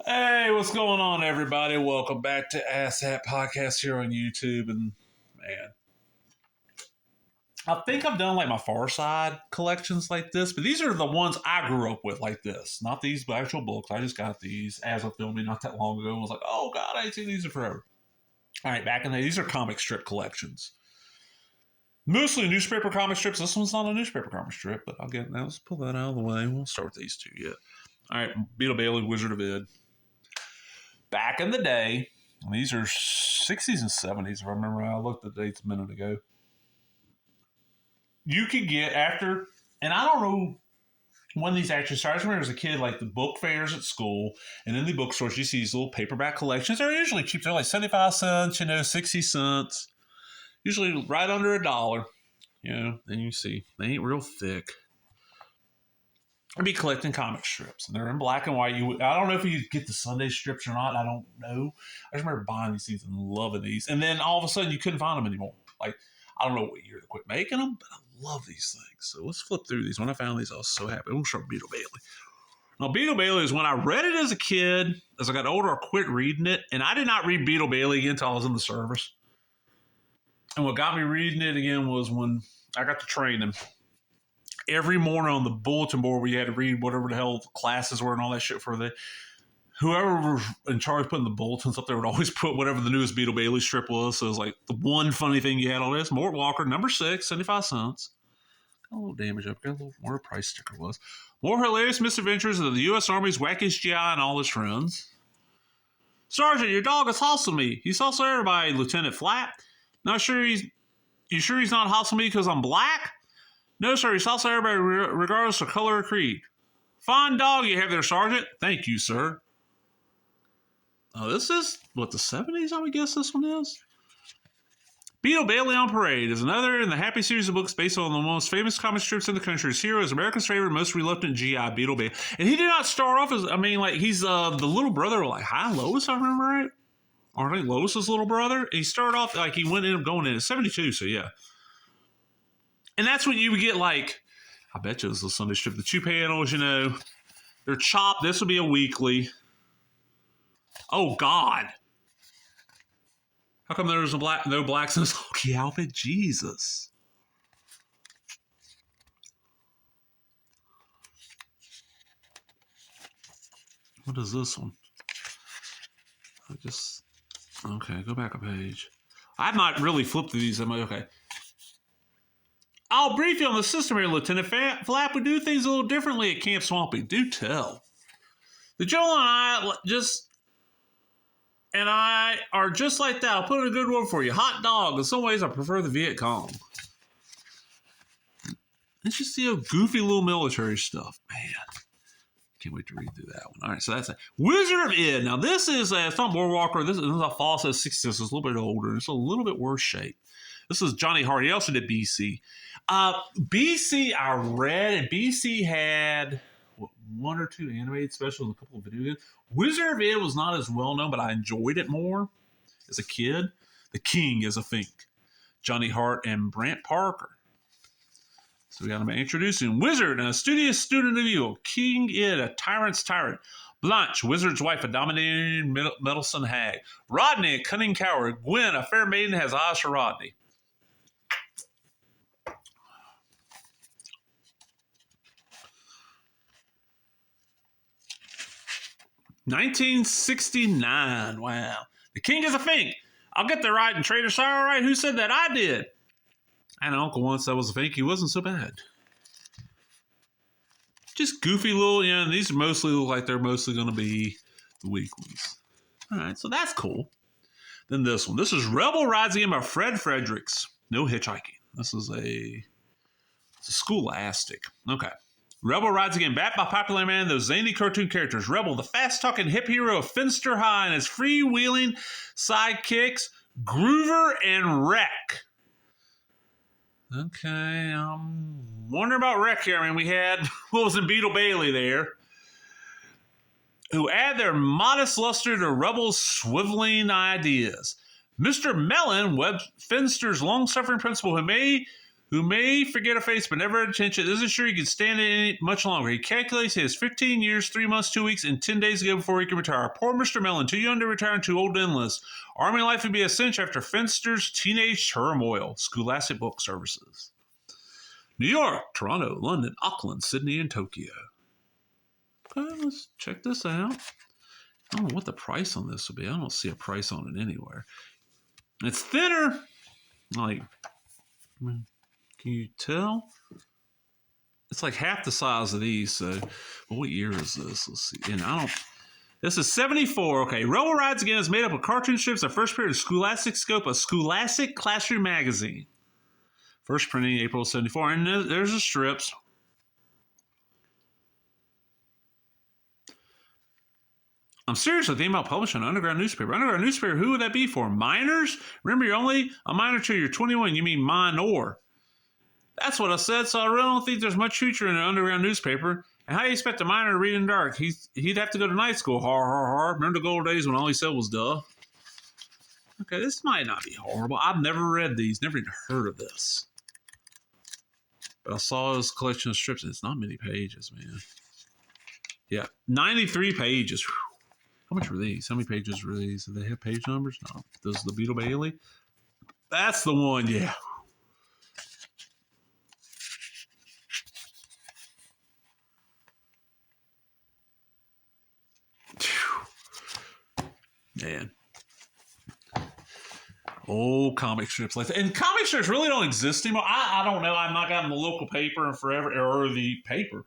Hey, what's going on, everybody? Welcome back to Ask That Podcast here on YouTube. And man, I think I've done like my Far Side collections like this, but these are the ones I grew up with like this, not these actual books. I just got these as of filming not that long ago and was like, oh God, I ain't seen these in forever. All right, back in the day, these are comic strip collections. Mostly newspaper comic strips. This one's not a newspaper comic strip, but I'll get now. Let's pull that out of the way. We'll start with these two yet. All right, Beetle Bailey, Wizard of Id. Back in the day, these are 60s and 70s, if I remember. I looked at the dates a minute ago. You could get after, and I don't know when these actually started. I remember as a kid, like the book fairs at school, and in the bookstores, you see these little paperback collections. They're usually cheap. They're like 75 cents, 60 cents, usually right under $1. Then you see, they ain't real thick. I'd be collecting comic strips, and they're in black and white. I don't know if you get the Sunday strips or not. I don't know. I just remember buying these things and loving these. And then all of a sudden, you couldn't find them anymore. Like, I don't know what year they quit making them, but I love these things. So let's flip through these. When I found these, I was so happy. I'm going to start Beetle Bailey. Now, Beetle Bailey is when I read it as a kid. As I got older, I quit reading it. And I did not read Beetle Bailey again until I was in the service. And what got me reading it again was when I got to training. Every morning on the bulletin board where you had to read whatever the hell classes were and all that shit for the whoever was in charge of putting the bulletins up there would always put whatever the newest Beetle Bailey strip was. So it was like the one funny thing you had on this. Mort Walker, number 6, 75 cents. Got a little damage up. Got a little more price sticker was. More hilarious misadventures of the U.S. Army's wackiest GI and all his friends. Sergeant, your dog is hostile me. He's hostile everybody, Lieutenant Flap. You sure he's not hostile me because I'm black? No, sir, he's hostile everybody regardless of color or creed. Fine dog you have there, Sergeant. Thank you, sir. Oh, this is, what, the 70s, I would guess this one is? Beetle Bailey on Parade is another in the happy series of books based on the most famous comic strips in the country. His hero is America's favorite, most reluctant GI, Beetle Bailey. And he did not start off as, he's the little brother of, Hi Lois, I remember right? Or I think Lois's little brother. He started off, he went in going in at 72, so yeah. And that's when you would get, I bet you it was the Sunday strip. The 2 panels, they're chopped. This would be a weekly. Oh, God. How come there's no blacks in this hokey outfit? Jesus. What is this one? Okay, go back a page. I've not really flipped through these. Okay. I'll brief you on the system here, Lieutenant Flap. We do things a little differently at Camp Swampy. Do tell. The Joel and I are just like that. I'll put in a good word for you. Hot dog. In some ways, I prefer the Viet Cong. It's just, goofy little military stuff. Man. Can't wait to read through that one. All right, so that's it. Wizard of Id. Now, this is, it's not War Walker. This is a fall says 60s. It's a little bit older. It's a little bit worse shape. This is Johnny Hart. He also did BC. BC I read, and BC had 1 or 2 animated specials and a couple of video games. Wizard of Id was not as well known, but I enjoyed it more as a kid. The King is a Fink. Johnny Hart and Brant Parker. So we got him introducing Wizard, a studious student of evil. King Id, a tyrant's tyrant. Blanche, Wizard's wife, a dominating meddlesome hag. Rodney, a cunning coward. Gwen, a fair maiden, has eyes for Rodney. $1969. Wow. The King is a Fink. I'll get the right and Trader Sire right. Who said that? I did. I had an uncle once that was a Fink. He wasn't so bad. Just goofy little, these are mostly look like they're mostly going to be the weeklies. All right, so that's cool. Then this one. This is Rebel Rides Again by Fred Fredericks. No hitchhiking. This is it's a scholastic. Okay. Rebel Rides Again, backed by Popular Man, those zany cartoon characters. Rebel, the fast-talking hip hero of Finster High, and his free-wheeling sidekicks, Groover and Wreck. Okay, I'm wondering about Wreck here. We had, what was in Beetle Bailey there, who add their modest luster to Rebel's swiveling ideas. Mr. Mellon, Webb Finster's long-suffering principal, who who may forget a face but never attention, isn't sure he can stand it much longer. He calculates he has 15 years, 3 months, 2 weeks, and 10 days to go before he can retire. Poor Mr. Mellon, too young to retire and too old to enlist. Army life would be a cinch after Finster's teenage turmoil. Scholastic Book Services. New York, Toronto, London, Auckland, Sydney, and Tokyo. Okay, let's check this out. I don't know what the price on this would be. I don't see a price on it anywhere. It's thinner. Like, can you tell? It's like half the size of these. So, what year is this? Let's see. And this is 74. Okay. Roll Rides Again is made up of cartoon strips. The first period of Scholastic Scope, a Scholastic Classroom magazine. First printing April 74. And there's the strips. I'm seriously thinking about publishing an underground newspaper. Underground newspaper, who would that be for? Minors? Remember, you're only a minor till you're 21. You mean minor. That's what I said, so I really don't think there's much future in an underground newspaper. And how do you expect a minor to read in the dark? He'd have to go to night school. Har, har, har. Remember the old days when all he said was duh? Okay, this might not be horrible. I've never read these, never even heard of this. But I saw this collection of strips, and it's not many pages, man. Yeah, 93 pages. Whew. How much were these? How many pages were these? Did they have page numbers? No. This is the Beetle Bailey. That's the one, yeah. Man. Old comic strips like that. And comic strips really don't exist anymore. I don't know. I've not gotten the local paper in forever, or the paper.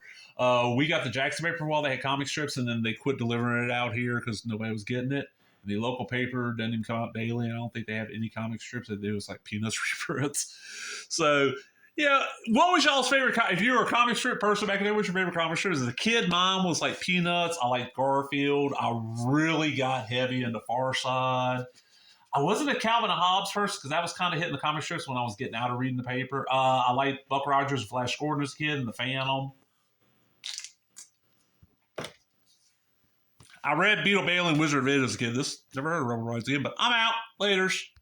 We got the Jackson paper for a while. They had comic strips, and then they quit delivering it out here because nobody was getting it. And the local paper doesn't even come out daily. I don't think they have any comic strips. They do. It's like Peanuts reprints. So, yeah. What was y'all's favorite? If you were a comic strip person back then, what's your favorite comic strip? As a kid, mine was like Peanuts. I liked Garfield. I really got heavy into Far Side. I wasn't a Calvin and Hobbes person because that was kind of hitting the comic strips when I was getting out of reading the paper. I liked Buck Rogers and Flash Gordon as a kid and the Phantom. I read Beetle Bailey and Wizard of Id as a kid. Never heard of Rebel Rides Again, but I'm out. Laters.